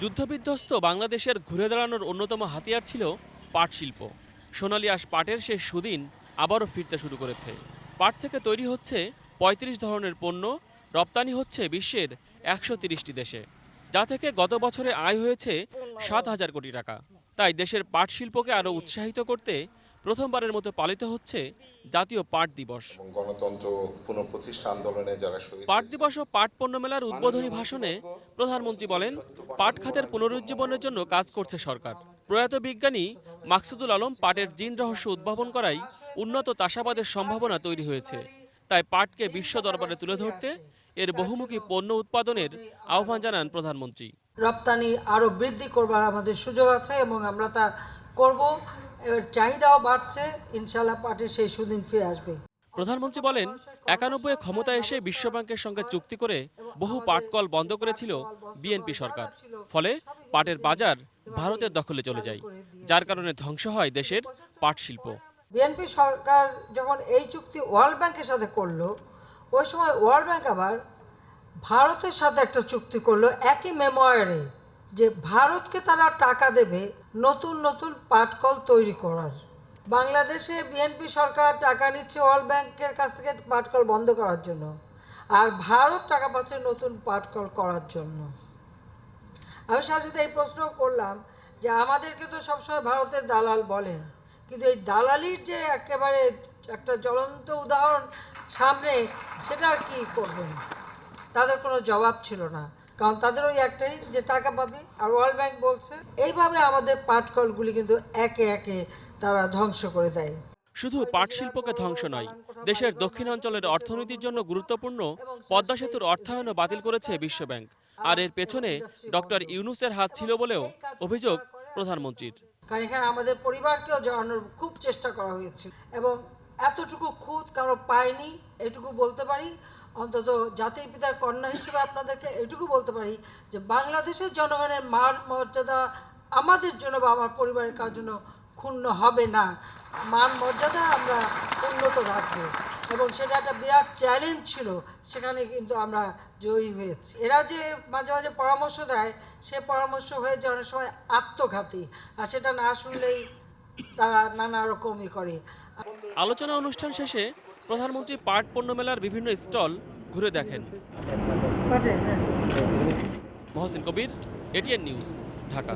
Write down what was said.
যুদ্ধবিধ্বস্ত বাংলাদেশের ঘুরে দাঁড়ানোর অন্যতম হাতিয়ার ছিল পাট শিল্প। সোনালী আঁশ পাটের শেষ সুদিন আবারও ফিরতে শুরু করেছে। পাট থেকে তৈরি হচ্ছে ৩৫ ধরনের পণ্য, রপ্তানি হচ্ছে বিশ্বের ১৩০টি দেশে, যা থেকে গত বছরে আয় হয়েছে ৭,০০০ কোটি টাকা। তাই দেশের পাট শিল্পকে আরও উৎসাহিত করতে প্রথমবারের মতো পালিত হচ্ছে জাতীয় পাট দিবস। গণতন্ত্র পুনঃপ্রতিষ্ঠা আন্দোলনে যারা শহীদ পাট দিবস ও পাট পণ্য মেলার উদ্বোধনী ভাষণে প্রধানমন্ত্রী বলেন, পাট খাতের পুনরুজ্জীবনের জন্য কাজ করছে সরকার। প্রয়াত বিজ্ঞানী মাকসুদুল আলম পাটের জিন রহস্য উদ্ভাবন করায় উন্নত চাষাবাদের সম্ভাবনা তৈরি হয়েছে। তাই পাটকে বিশ্ব দরবারে তুলে ধরতে এর বহুমুখী পণ্য উৎপাদনের আহ্বান জানান প্রধানমন্ত্রী। রপ্তানি আরো বৃদ্ধি করবার আমাদের সুযোগ আছে এবং আমরা তা করব। এর চাহিদাও বাড়ছে, ইনশাআল্লাহ পাটের সেই সুদিন ফিরে আসবে। প্রধানমন্ত্রী বলেন, ৯১ ক্ষমতায় এসে বিশ্বব্যাংকের সঙ্গে চুক্তি করে বহু পাটকল বন্ধ করেছিল বিএনপি সরকার। ফলে পাটের বাজার ভারতের দখলে চলে যায়, যার কারণে ধ্বংস হয় দেশের পাট শিল্প। বিএনপি সরকার যখন এই চুক্তি ওয়ার্ল্ড ব্যাংকের সাথে করলো, ওই সময় ওয়ার্ল্ড ব্যাংক আবার ভারতের সাথে একটা চুক্তি করলো একই মেমোয়ারে, যে ভারতকে তারা টাকা দেবে নতুন নতুন পাটকল তৈরি করার। বাংলাদেশে বিএনপি সরকার টাকা নিচ্ছে ওয়ার্ল্ড ব্যাংকের কাছ থেকে পাটকল বন্ধ করার জন্য, আর ভারত টাকা পাচ্ছে নতুন পাটকল করার জন্য। আমি সাথে এই প্রশ্ন করলাম যে আমাদেরকে তো সবসময় ভারতের দালাল বলেন, কিন্তু এই দালালির যে একেবারে একটা জ্বলন্ত উদাহরণ সামনে, সেটা আর কি করবেন? তাদের কোনো জবাব ছিল না, কারণ তাদের ওই একটাই যে টাকা পাবে। আর ওয়ার্ল্ড ব্যাংক বলছে এইভাবে আমাদের পাটকলগুলি কিন্তু একে একে তারা ধ্বংস করে দেয়। শুধু পাট শিল্পকে ধ্বংস নয়, দেশের দক্ষিণাঞ্চলের অর্থনীতির জন্য গুরুত্বপূর্ণ পদ্মা সেতুর অর্থায়নও বাতিল করেছে বিশ্বব্যাংক। আর এর পেছনে ডক্টর ইউনূসের হাত ছিল বলেও অভিযোগ প্রধানমন্ত্রীর। কারণ এখানে আমাদের পরিবারকেও জড়ানোর খুব চেষ্টা করা হয়েছে, এবং এতটুকু খুঁত কারো পায়নি। এটুকু বলতে পারি, অন্তত জাতির পিতার কন্যা হিসেবে আপনাদেরকে এটুকু বলতে পারি যে বাংলাদেশের জনগণের মান মর্যাদা আমাদের জন্য বা আমার পরিবারের কার জন্য ক্ষুণ্ণ হবে না। মান মর্যাদা আমরা উন্নত রাখবো, এবং সেটা একটা বিরাট চ্যালেঞ্জ ছিল, সেখানে কিন্তু আমরা জয়ী হয়েছি। এরা যে মাঝে মাঝে পরামর্শ দেয়, সে পরামর্শ হয়ে যায় অনেক সময় আত্মঘাতী, আর সেটা না শুনলেই তারা নানা রকমই করে। আলোচনা অনুষ্ঠান শেষে প্রধানমন্ত্রী পাট পণ্য মেলার বিভিন্ন স্টল ঘুরে দেখেন। মহসিন কবির, এটিএন নিউজ, ঢাকা।